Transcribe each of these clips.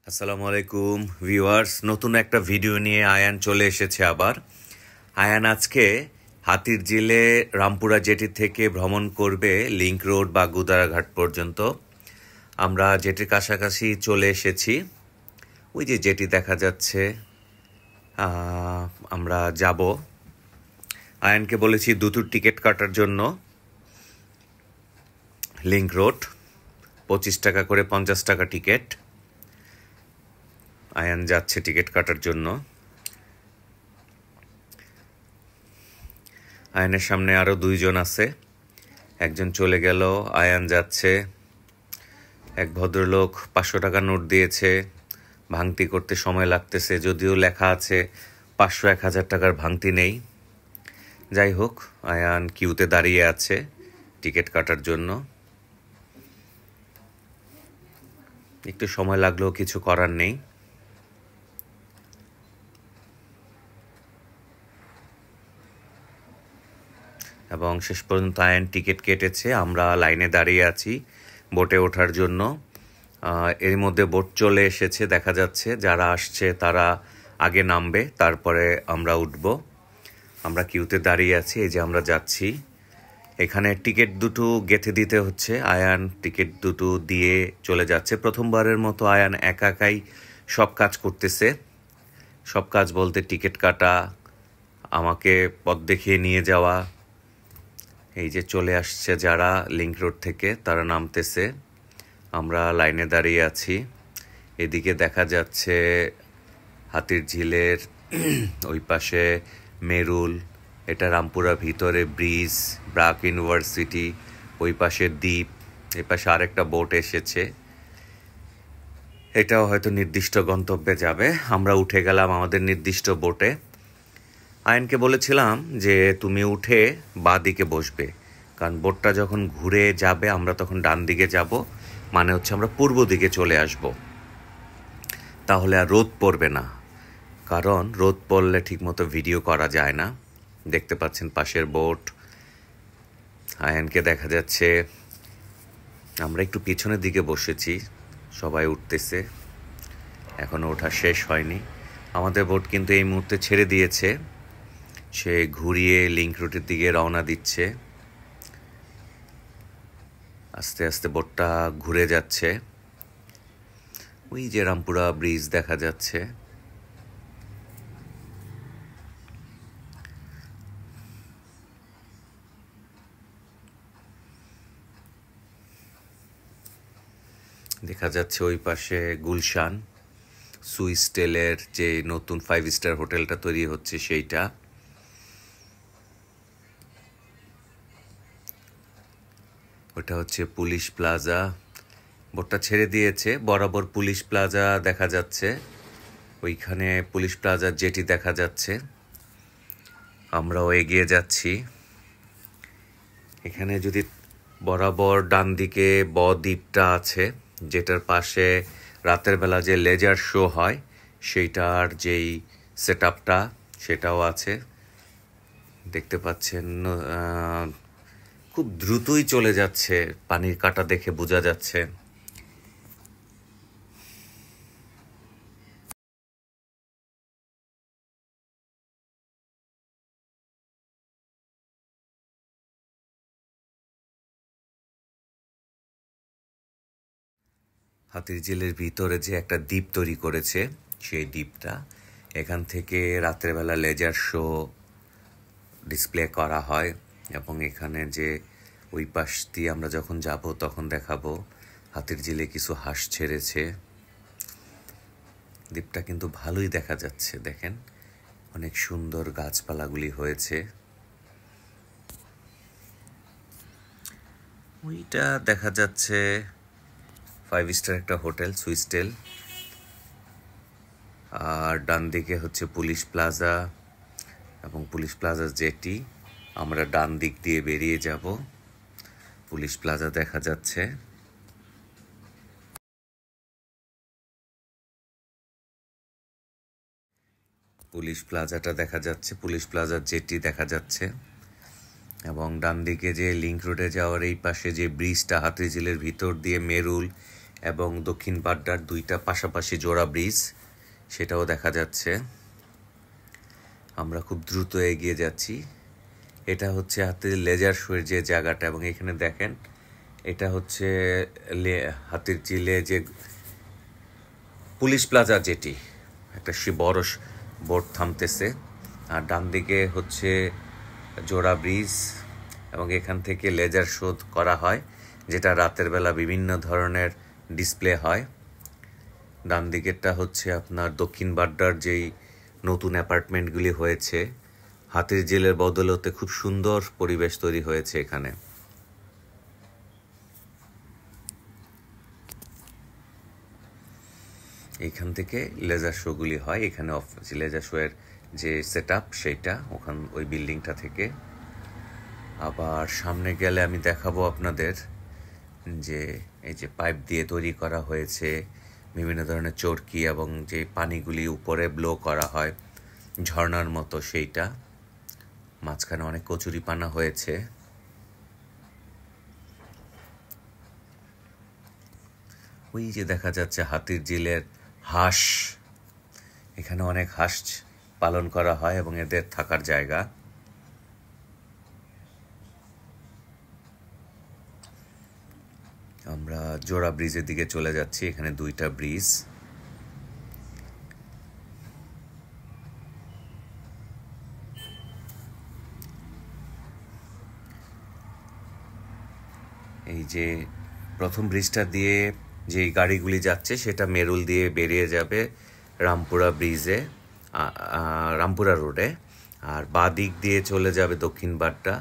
আসসালামু আলাইকুম ভিউয়ার্স, নতুন একটা ভিডিও নিয়ে আয়ান চলে এসেছে আবার। আয়ান আজকে হাতিরঝিলে রামপুরা জেটি থেকে ভ্রমণ করবে লিংক রোড বা গুদারাঘাট পর্যন্ত। আমরা জেটির কাছাকাছি চলে এসেছি, ওই যে জেটি দেখা যাচ্ছে। আমরা যাব। আয়ানকে বলেছি দুটোর টিকিট কাটার জন্য। লিংক রোড 25 টাকা করে, 50 টাকা টিকিট। আয়ান যাচ্ছে টিকিট কাটার জন্য। আয়ানের সামনে আরও দুইজন আছে, একজন চলে গেল, আয়ান যাচ্ছে। এক ভদ্রলোক 500 টাকা নোট দিয়েছে, ভাঙতি করতে সময় লাগতেছে, যদিও লেখা আছে 500-1000 টাকার ভাঙতি নেই। যাই হোক, আয়ান কিউতে দাঁড়িয়ে আছে টিকিট কাটার জন্য। একটু সময় লাগলেও কিছু করার নেই। এবং শেষ পর্যন্ত আয়ান টিকিট কেটেছে। আমরা লাইনে দাঁড়িয়ে আছি বোটে ওঠার জন্য। এর মধ্যে বোট চলে এসেছে, দেখা যাচ্ছে। যারা আসছে তারা আগে নামবে, তারপরে আমরা উঠব। আমরা কিউতে দাঁড়িয়ে আছি, এই যে আমরা যাচ্ছি। এখানে টিকিট দুটো গেঁথে দিতে হচ্ছে। আয়ান টিকিট দুটো দিয়ে চলে যাচ্ছে। প্রথমবারের মতো আয়ান একাই সব কাজ করতেছে। সব কাজ বলতে টিকিট কাটা, আমাকে পথ দেখিয়ে নিয়ে যাওয়া। এই যে চলে আসছে যারা লিংক রোড থেকে, তারা নামতেছে। আমরা লাইনে দাঁড়িয়ে আছি। এদিকে দেখা যাচ্ছে হাতিরঝিলের ওই পাশে মেরুল, এটা রামপুরা ভিতরে ব্রিজ, ব্রাক ইউনিভার্সিটি, ওই পাশে দ্বীপ, এই পাশে আরেকটা বোট এসেছে। এটাও হয়তো নির্দিষ্ট গন্তব্যে যাবে। আমরা উঠে গেলাম আমাদের নির্দিষ্ট বোটে। আয়নকে বলেছিলাম যে তুমি উঠে বাঁ দিকে বসবে, কারণ বোটটা যখন ঘুরে যাবে আমরা তখন ডান দিকে যাব, মানে হচ্ছে আমরা পূর্ব দিকে চলে আসব। তাহলে আর রোদ পড়বে না, কারণ রোদ পড়লে ঠিকমতো ভিডিও করা যায় না। দেখতে পাচ্ছেন পাশের বোট, আয়ানকে দেখা যাচ্ছে। আমরা একটু পিছনের দিকে বসেছি, সবাই উঠতেছে, এখনও ওঠা শেষ হয়নি। আমাদের বোট কিন্তু এই মুহূর্তে ছেড়ে দিয়েছে, সে ঘুরিয়ে লিংক রুটের দিকে রওনা দিচ্ছে। আস্তে আস্তে বোটটা ঘুরে যাচ্ছে। ওই যে রামপুরা ব্রিজ দেখা যাচ্ছে। দেখা যাচ্ছে ওই পাশে গুলশান, সুইস্টেলের যে নতুন 5 স্টার হোটেলটা তৈরি হচ্ছে সেইটা। ওটা হচ্ছে পুলিশ প্লাজা। বোটটা ছেড়ে দিয়েছে, বরাবর পুলিশ প্লাজা দেখা যাচ্ছে। ওইখানে পুলিশ প্লাজার জেটি দেখা যাচ্ছে। আমরাও এগিয়ে যাচ্ছি। এখানে যদি বরাবর ডান দিকে দ্বীপটা আছে, যেটার পাশে রাতের বেলা যে লেজার শো হয় সেইটার যেই সেট আপটা সেটাও আছে, দেখতে পাচ্ছেন। খুব দ্রুতই চলে যাচ্ছে, পানির কাঁটা দেখে বোঝা যাচ্ছে। হাতিরঝিলের ভিতরে যে একটা দ্বীপ তৈরি করেছে, সেই দ্বীপটা, এখান থেকে রাতের বেলা লেজার শো ডিসপ্লে করা হয়। এবং এখানে যে ওই পাশ দিয়ে আমরা যখন যাব তখন দেখাবো হাতিরঝিলে কিছু হাঁস ছেড়েছে। দ্বীপটা কিন্তু ভালোই দেখা যাচ্ছে, দেখেন অনেক সুন্দর গাছপালাগুলি হয়েছে। ওইটা দেখা যাচ্ছে 5 স্টার একটা হোটেল, সুইস্টেল। আর ডান দিকে হচ্ছে পুলিশ প্লাজা এবং পুলিশ প্লাজার জেটি। আমরা ডান দিক দিয়ে বেরিয়ে যাব, পুলিশ প্লাজা দেখা যাচ্ছে। পুলিশ প্লাজাটা দেখা যাচ্ছে, পুলিশ প্লাজার জেটি দেখা যাচ্ছে। এবং ডান দিকে যে লিংক রোডে যাওয়ার এই পাশে যে ব্রিজটা হাতিরঝিলের ভিতর দিয়ে মেরুল এবং দক্ষিণ বাড্ডার দুইটা পাশাপাশি জোড়া ব্রিজ, সেটাও দেখা যাচ্ছে। আমরা খুব দ্রুত এগিয়ে যাচ্ছি। এটা হচ্ছে হাতির লেজার শোয়ের যে জায়গাটা, এবং এখানে দেখেন এটা হচ্ছে হাতির ঝিলে যে পুলিশ প্লাজা, যেটি একটা বড় বোট থামতেছে। আর ডান দিকে হচ্ছে জোড়া ব্রিজ, এবং এখান থেকে লেজার শো করা হয়, যেটা রাতের বেলা বিভিন্ন ধরনের ডিসপ্লে হয়। ডান দিকেরটা হচ্ছে আপনার দক্ষিণ বাড্ডার যেই নতুন অ্যাপার্টমেন্টগুলি হয়েছে, হাতির ঝিলের বদলতে খুব সুন্দর পরিবেশ তৈরি হয়েছে এখানে। এইখান থেকে লেজার শোগুলি হয়। এখানে লেজার শোয়ের যে সেট আপ, সেইটা ওই বিল্ডিংটা থেকে। আবার সামনে গেলে আমি দেখাবো আপনাদের যে এই যে পাইপ দিয়ে তৈরি করা হয়েছে বিভিন্ন ধরনের চরকি, এবং যে পানিগুলি উপরে ব্লো করা হয় ঝর্ণার মতো, সেইটা। মাঝখানে অনেক কচুরিপানা হয়েছে। ওই যে দেখা যাচ্ছে হাতির ঝিলের হাঁস, এখানে অনেক হাঁস পালন করা হয় এবং এদের থাকার জায়গা। আমরা জোড়া ব্রিজের দিকে চলে যাচ্ছি। এখানে দুইটা ব্রিজ। এই যে প্রথম ব্রিজটা দিয়ে যে গাড়িগুলি যাচ্ছে, সেটা মেরুল দিয়ে বেরিয়ে যাবে রামপুরা ব্রিজে, রামপুরা রোডে, আর বাঁ দিক দিয়ে চলে যাবে দক্ষিণ বাড্ডা।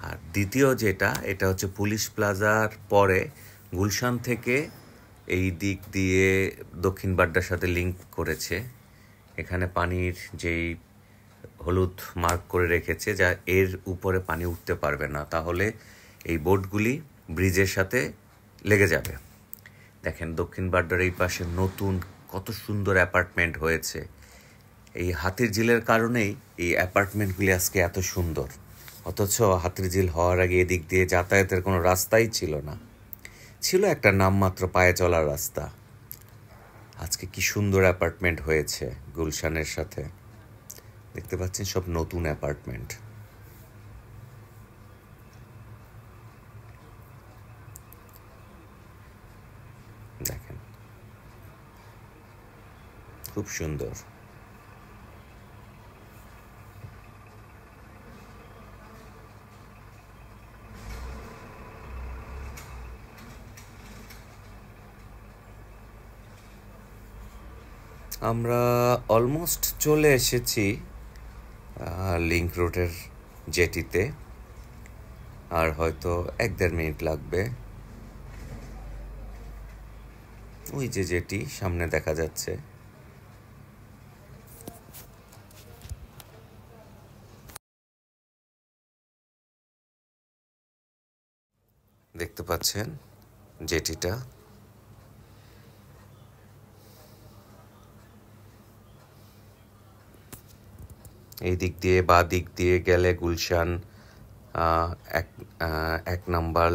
আর দ্বিতীয় যেটা, এটা হচ্ছে পুলিশ প্লাজার পরে গুলশান থেকে এই দিক দিয়ে দক্ষিণ বাড্ডার সাথে লিঙ্ক করেছে। এখানে পানির যেই হলুদ মার্ক করে রেখেছে, যা এর উপরে পানি উঠতে পারবে না, তাহলে এই বোটগুলি ব্রিজের সাথে লেগে যাবে। দেখেন দক্ষিণ বাড্ডার এই পাশে নতুন কত সুন্দর অ্যাপার্টমেন্ট হয়েছে। এই হাতির ঝিলের কারণেই এই অ্যাপার্টমেন্টগুলি আজকে এত সুন্দর। অথচ হাতির ঝিল হওয়ার আগে এদিক দিয়ে যাতায়াতের কোনো রাস্তাই ছিল না, ছিল একটা নামমাত্র পায়ে চলার রাস্তা। আজকে কি সুন্দর অ্যাপার্টমেন্ট হয়েছে গুলশানের সাথে, দেখতে পাচ্ছেন সব নতুন অ্যাপার্টমেন্ট। দেখেন খুব সুন্দর। আমরা অলমোস্ট চলে এসেছি লিংক রোডের জেটিতে, আর হয়তো 1-1.5 মিনিট লাগবে। ওই যে জেটি সামনে দেখা যাচ্ছে। দেখতে পাচ্ছেন জেটিটা। এই দিক দিয়ে বা দিক দিয়ে গেলে গুলশান এক নাম্বার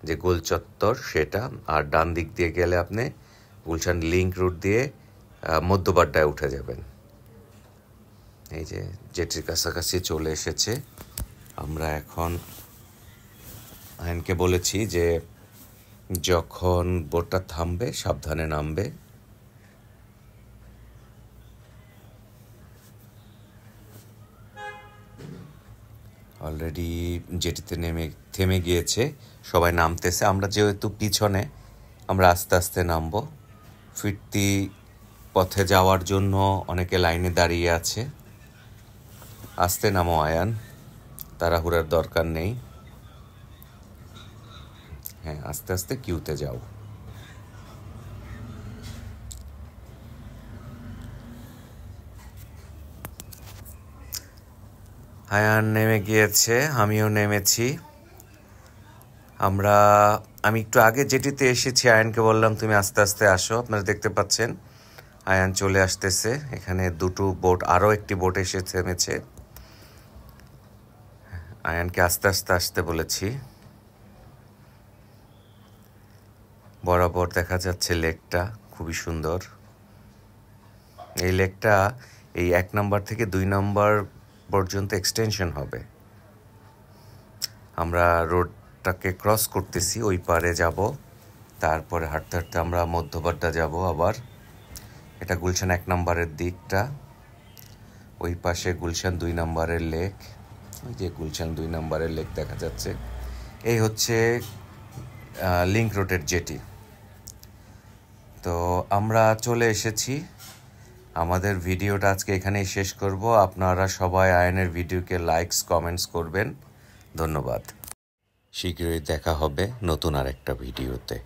যে গোল চত্বর, সেটা। আর ডান দিক দিয়ে গেলে আপনি গুলশান লিংক রুট দিয়ে মধ্যবাড্ডায় উঠে যাবেন। এই যে জেটির কাছাকাছি চলে এসেছে। আমরা এখন আইনকে বলেছি যে যখন বোটটা থামবে সাবধানে নামবে। অলরেডি জেটিতে থেমে গিয়েছে, সবাই নামতেছে। আমরা যেহেতু পিছনে, আমরা আস্তে আস্তে নামবো। ফিরতি পথে যাওয়ার জন্য অনেকে লাইনে দাঁড়িয়ে আছে। আস্তে নামো আয়ান, তাড়াহুড়ার দরকার নেই। হ্যাঁ, আস্তে আস্তে কিউতে যাও। আয়ান নেমে গিয়েছে, আমিও নেমেছি। আমি একটু আগে জেটিতে এসেছি, আয়ানকে বললাম তুমি আস্তে আস্তে আসো। আপনারা দেখতে পাচ্ছেন আয়ান চলে আসতেছে। এখানে দুটো বোট, আরও একটি বোট এসে থেমেছে। আয়ানকে আস্তে আস্তে আসতে বলেছি। বরাবর দেখা যাচ্ছে লেকটা, খুবই সুন্দর। এই লেকটা এই 1 নম্বর থেকে 2 নম্বর পর্যন্ত এক্সটেনশন হবে। আমরা রোডটাকে ক্রস করতেছি, ওই পারে যাব, তারপরে হাঁটতে হাঁটতে আমরা মধ্যবাড্ডা যাব আবার। এটা গুলশান 1 নম্বরের দিকটা, ওই পাশে গুলশান 2 নম্বরের লেক। ওই যে গুলশান 2 নম্বরের লেক দেখা যাচ্ছে। এই হচ্ছে লিংক রোডের জেটি। তো আমরা চলে এসেছি। আমাদের ভিডিওটা আজকে এখানেই শেষ করব। আপনারা সবাই আয়নের ভিডিওকে লাইকস কমেন্টস করবেন। ধন্যবাদ। শীঘ্রই দেখা হবে নতুন আরেকটা ভিডিওতে।